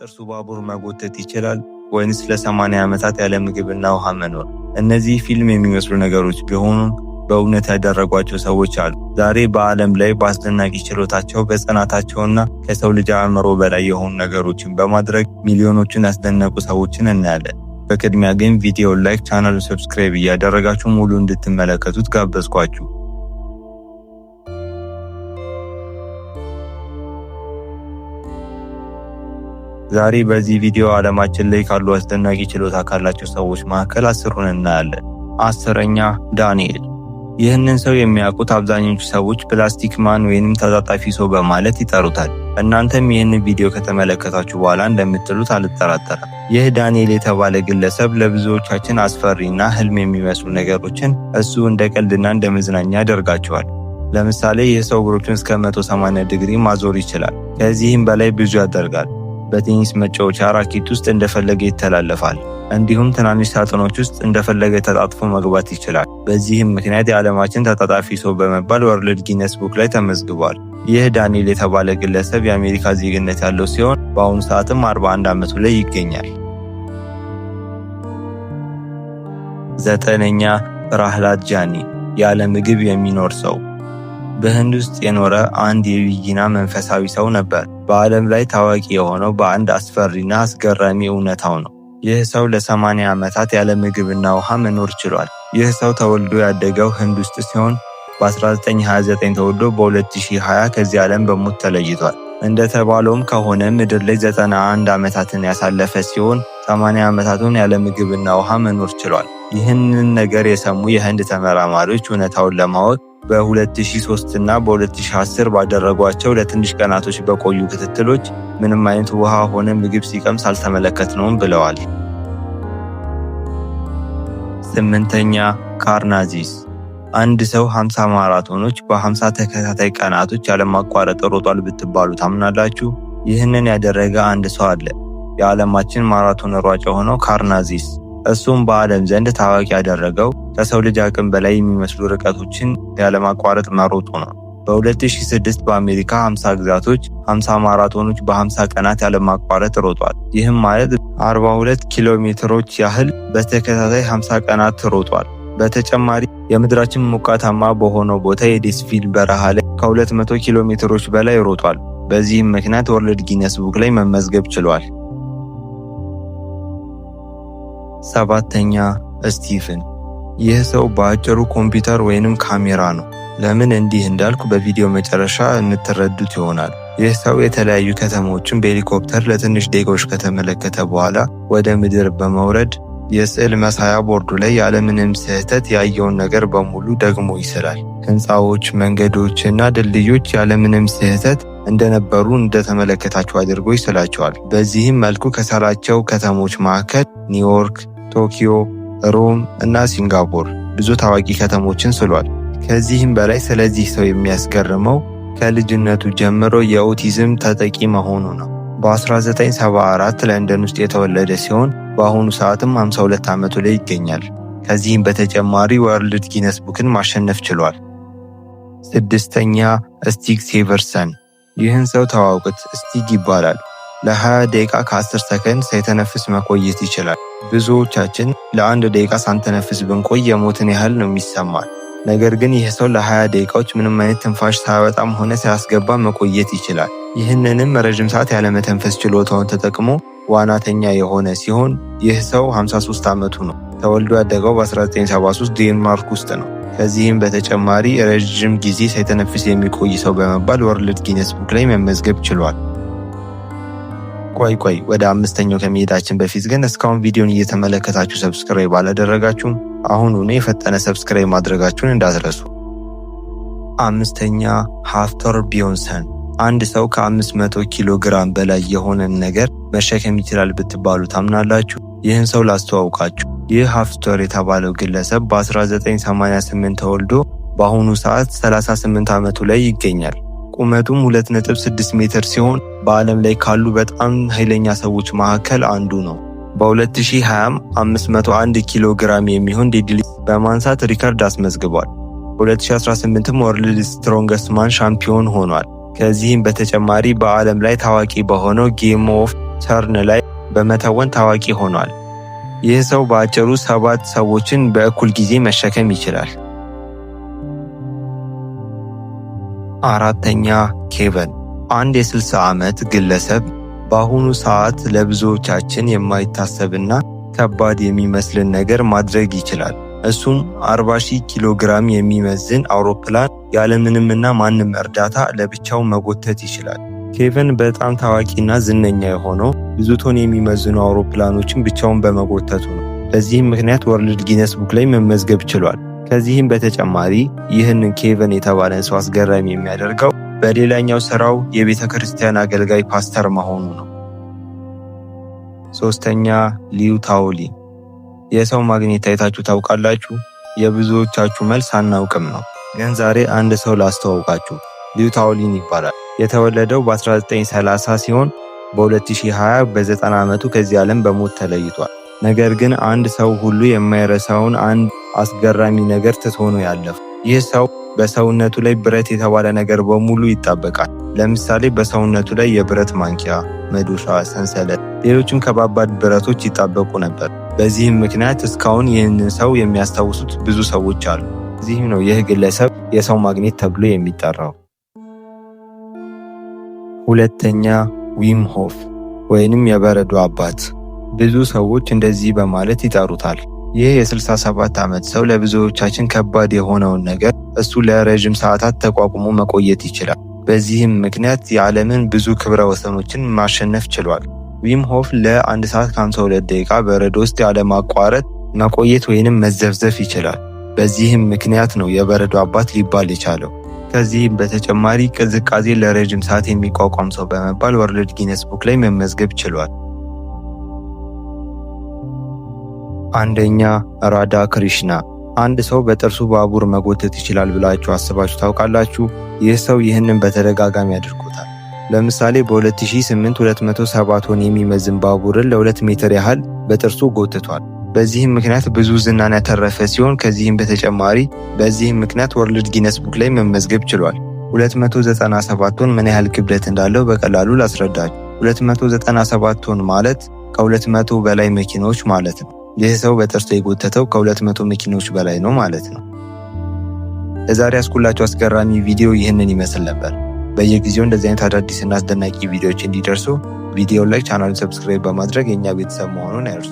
ጥርሱ ባቡር መጎተት ይችላል ወይንስ ለ80 ዓመታት ያለ ምግብና ውሃ መኖር? እነዚህ ፊልም የሚመስሉ ነገሮች ቢሆኑም በእውነት ያደረጓቸው ሰዎች አሉ። ዛሬ በዓለም ላይ በአስደናቂ ችሎታቸው በጽናታቸውና ከሰው ልጅ አእምሮ በላይ የሆኑ ነገሮችን በማድረግ ሚሊዮኖችን ያስደነቁ ሰዎችን እናያለን። በቅድሚያ ግን ቪዲዮውን ላይክ፣ ቻናሉን ሰብስክራይብ እያደረጋችሁ ሙሉ እንድትመለከቱት ጋበዝኳችሁ። ዛሬ በዚህ ቪዲዮ ዓለማችን ላይ ካሉ አስደናቂ ችሎታ ካላቸው ሰዎች መካከል 10ሩን እናያለን። 10ኛ ዳንኤል። ይህንን ሰው የሚያውቁት አብዛኞቹ ሰዎች ፕላስቲክ ማን ወይንም ተጣጣፊ ሰው በማለት ይጠሩታል። እናንተም ይህንን ቪዲዮ ከተመለከታችሁ በኋላ እንደምትሉት አልጠራጠርም። ይህ ዳንኤል የተባለ ግለሰብ ለብዙዎቻችን አስፈሪና ህልም የሚመስሉ ነገሮችን እሱ እንደ ቀልድና እንደ መዝናኛ ያደርጋቸዋል። ለምሳሌ ይህ ሰው እግሮቹን እስከ 180 ዲግሪ ማዞር ይችላል። ከዚህም በላይ ብዙ ያደርጋል። በቴኒስ መጫወቻ ራኬት ውስጥ እንደፈለገ ይተላለፋል። እንዲሁም ትናንሽ ሳጥኖች ውስጥ እንደፈለገ ተጣጥፎ መግባት ይችላል። በዚህም ምክንያት የዓለማችን ተጣጣፊ ሰው በመባል ወርልድ ጊነስ ቡክ ላይ ተመዝግቧል። ይህ ዳንኤል የተባለ ግለሰብ የአሜሪካ ዜግነት ያለው ሲሆን በአሁኑ ሰዓትም 41 ዓመቱ ላይ ይገኛል። 9ኛ ፕራህላድ ጃኒ። ያለ ምግብ የሚኖር ሰው። በህንድ ውስጥ የኖረ አንድ የቢጊና መንፈሳዊ ሰው ነበር። በዓለም ላይ ታዋቂ የሆነው በአንድ አስፈሪና አስገራሚ እውነታው ነው። ይህ ሰው ለ80 ዓመታት ያለ ምግብና ውሃ መኖር ችሏል። ይህ ሰው ተወልዶ ያደገው ህንድ ውስጥ ሲሆን በ1929 ተወልዶ በ2020 ከዚህ ዓለም በሞት ተለይቷል። እንደተባለውም ከሆነ ምድር ላይ 91 ዓመታትን ያሳለፈ ሲሆን 80 ዓመታቱን ያለ ምግብና ውሃ መኖር ችሏል። ይህንን ነገር የሰሙ የህንድ ተመራማሪዎች እውነታውን ለማወቅ በ2003 እና በ2010 ባደረጓቸው ለትንሽ ቀናቶች በቆዩ ክትትሎች ምንም አይነት ውሃ ሆነ ምግብ ሲቀምስ አልተመለከትነውም ብለዋል። 8ኛ ካርናዚስ። አንድ ሰው 50 ማራቶኖች በ50 ተከታታይ ቀናቶች ያለማቋረጥ ሮጧል ብትባሉ ታምናላችሁ? ይህንን ያደረገ አንድ ሰው አለ። የዓለማችን ማራቶን ሯጭ የሆነው ካርናዚስ። እሱም በዓለም ዘንድ ታዋቂ ያደረገው ከሰው ልጅ አቅም በላይ የሚመስሉ ርቀቶችን ያለማቋረጥ መሮጡ ነው። በ2006 በአሜሪካ 50 ግዛቶች 50 ማራቶኖች በ50 ቀናት ያለማቋረጥ ሮጧል። ይህም ማለት 42 ኪሎ ሜትሮች ያህል በተከታታይ 50 ቀናት ሮጧል። በተጨማሪ የምድራችን ሞቃታማ በሆነው ቦታ የዴስቪል በረሃ ላይ ከ200 ኪሎ ሜትሮች በላይ ሮጧል። በዚህም ምክንያት ወርልድ ጊነስ ቡክ ላይ መመዝገብ ችሏል። 7ኛ ስቲፈን። ይህ ሰው በአጭሩ ኮምፒውተር ወይንም ካሜራ ነው። ለምን እንዲህ እንዳልኩ በቪዲዮ መጨረሻ እንትረዱት ይሆናል። ይህ ሰው የተለያዩ ከተሞችን በሄሊኮፕተር ለትንሽ ደቂቃዎች ከተመለከተ በኋላ ወደ ምድር በመውረድ የስዕል መሳያ ቦርዱ ላይ ያለምንም ስህተት ያየውን ነገር በሙሉ ደግሞ ይስላል። ህንፃዎች፣ መንገዶች እና ድልድዮች ያለምንም ስህተት እንደነበሩ እንደተመለከታቸው አድርጎ ይስላቸዋል። በዚህም መልኩ ከሰራቸው ከተሞች መካከል ኒውዮርክ፣ ቶኪዮ፣ ሮም እና ሲንጋፖር ብዙ ታዋቂ ከተሞችን ስሏል። ከዚህም በላይ ስለዚህ ሰው የሚያስገርመው ከልጅነቱ ጀምሮ የኦቲዝም ተጠቂ መሆኑ ነው። በ1974 ለንደን ውስጥ የተወለደ ሲሆን በአሁኑ ሰዓትም 52 ዓመቱ ላይ ይገኛል። ከዚህም በተጨማሪ ወርልድ ጊነስ ቡክን ማሸነፍ ችሏል። 6ኛ ስቲግ ሴቨርሰን። ይህን ሰው ተዋውቁት፣ ስቲግ ይባላል። ለ20 ደቂቃ ከ10 ሰከንድ ሳይተነፍስ መቆየት ይችላል። ብዙዎቻችን ለ1 ደቂቃ ሳንተነፍስ ብንቆይ የሞትን ያህል ነው የሚሰማል። ነገር ግን ይህ ሰው ለ20 ደቂቃዎች ምንም አይነት ትንፋሽ ሳያወጣም ሆነ ሳያስገባ መቆየት ይችላል። ይህንንም ረጅም ሰዓት ያለመተንፈስ ችሎታውን ተጠቅሞ ዋናተኛ የሆነ ሲሆን ይህ ሰው 53 ዓመቱ ነው። ተወልዶ ያደገው በ1973 ዴንማርክ ውስጥ ነው። ከዚህም በተጨማሪ ረጅም ጊዜ ሳይተነፍስ የሚቆይ ሰው በመባል ወርልድ ጊነስ ቡክ ላይ መመዝገብ ችሏል። ቆይ ወደ 5ኛው ከመሄዳችን በፊት ግን እስካሁን ቪዲዮን እየተመለከታችሁ ሰብስክራይብ አላደረጋችሁም? አሁኑኑ የፈጠነ ሰብስክራይብ ማድረጋችሁን እንዳትረሱ። 5ኛ ሃፍቶር ቢዮንሰን። አንድ ሰው ከ500 ኪሎ ግራም በላይ የሆነን ነገር መሸከም ይችላል ብትባሉ ታምናላችሁ? ይህን ሰው ላስተዋውቃችሁ። ይህ ሃፍቶር የተባለው ግለሰብ በ1988 ተወልዶ በአሁኑ ሰዓት 38 ዓመቱ ላይ ይገኛል። ቁመቱም 2.6 ሜትር ሲሆን በዓለም ላይ ካሉ በጣም ኃይለኛ ሰዎች መካከል አንዱ ነው። በ2020 501 ኪሎ ግራም የሚሆን ዴድሊፍት በማንሳት ሪከርድ አስመዝግቧል። በ2018ም ወርልድ ስትሮንገስት ማን ሻምፒዮን ሆኗል። ከዚህም በተጨማሪ በዓለም ላይ ታዋቂ በሆነው ጌም ኦፍ ተርን ላይ በመተወን ታዋቂ ሆኗል። ይህ ሰው በአጭሩ 7 ሰዎችን በእኩል ጊዜ መሸከም ይችላል። አራተኛ ኬቨን፣ አንድ የ60 ዓመት ግለሰብ በአሁኑ ሰዓት ለብዙዎቻችን የማይታሰብና ከባድ የሚመስልን ነገር ማድረግ ይችላል። እሱም 40,000 ኪሎ ግራም የሚመዝን አውሮፕላን ያለምንምና ማንም እርዳታ ለብቻው መጎተት ይችላል። ኬቨን በጣም ታዋቂና ዝነኛ የሆነው ብዙ ቶን የሚመዝኑ አውሮፕላኖችን ብቻውን በመጎተቱ ነው። በዚህም ምክንያት ወርልድ ጊነስ ቡክ ላይ መመዝገብ ችሏል። ከዚህም በተጨማሪ ይህንን ኬቨን የተባለን ሰው አስገራሚ የሚያደርገው በሌላኛው ስራው የቤተ ክርስቲያን አገልጋይ ፓስተር መሆኑ ነው። ሶስተኛ ሊው ታኦሊን። የሰው ማግኔት አይታችሁ ታውቃላችሁ? የብዙዎቻችሁ መልስ አናውቅም ነው። ግን ዛሬ አንድ ሰው ላስተዋውቃችሁ። ሊው ታኦሊን ይባላል። የተወለደው በ1930 ሲሆን በ2020 በ90 ዓመቱ ከዚህ ዓለም በሞት ተለይቷል። ነገር ግን አንድ ሰው ሁሉ የማይረሳውን አንድ አስገራሚ ነገር ትቶ ነው ያለፈው። ይህ ሰው በሰውነቱ ላይ ብረት የተባለ ነገር በሙሉ ይጣበቃል። ለምሳሌ በሰውነቱ ላይ የብረት ማንኪያ፣ መዶሻ፣ ሰንሰለት፣ ሌሎችም ከባባድ ብረቶች ይጣበቁ ነበር። በዚህም ምክንያት እስካሁን ይህንን ሰው የሚያስታውሱት ብዙ ሰዎች አሉ። እዚህም ነው ይህ ግለሰብ የሰው ማግኔት ተብሎ የሚጠራው። ሁለተኛ ዊም ሆፍ ወይንም የበረዶ አባት። ብዙ ሰዎች እንደዚህ በማለት ይጠሩታል። ይህ የ67 ዓመት ሰው ለብዙዎቻችን ከባድ የሆነውን ነገር እሱ ለረጅም ሰዓታት ተቋቁሞ መቆየት ይችላል። በዚህም ምክንያት የዓለምን ብዙ ክብረ ወሰኖችን ማሸነፍ ችሏል። ዊም ሆፍ ለ1 ሰዓት ከ52 ደቂቃ በረዶ ውስጥ ያለማቋረጥ መቆየት ወይንም መዘፍዘፍ ይችላል። በዚህም ምክንያት ነው የበረዶ አባት ሊባል የቻለው። ከዚህም በተጨማሪ ቅዝቃዜ ለረጅም ሰዓት የሚቋቋም ሰው በመባል ወርልድ ጊነስ ቡክ ላይ መመዝገብ ችሏል። አንደኛ ራዳ ክሪሽና። አንድ ሰው በጥርሱ ባቡር መጎተት ይችላል ብላችሁ አስባችሁ ታውቃላችሁ? ይህ ሰው ይህንን በተደጋጋሚ አድርጎታል። ለምሳሌ በ2008 207 ቶን የሚመዝን ባቡርን ለ2 ሜትር ያህል በጥርሱ ጎትቷል። በዚህም ምክንያት ብዙ ዝናን ያተረፈ ሲሆን ከዚህም በተጨማሪ በዚህም ምክንያት ወርልድ ጊነስ ቡክ ላይ መመዝገብ ችሏል። 297 ቶን ምን ያህል ክብደት እንዳለው በቀላሉ ላስረዳችሁ። 297 ቶን ማለት ከ200 በላይ መኪናዎች ማለት ነው። ይህ ሰው በጥርሱ የጎተተው ከ200 መኪኖች በላይ ነው ማለት ነው። ለዛሬ ያስኩላችሁ አስገራሚ ቪዲዮ ይህንን ይመስል ነበር። በየጊዜው እንደዚህ አይነት አዳዲስና አስደናቂ ቪዲዮዎች እንዲደርሱ ቪዲዮ ላይ ቻናሉን ሰብስክራይብ በማድረግ የኛ ቤተሰብ መሆኑን አይርሱ።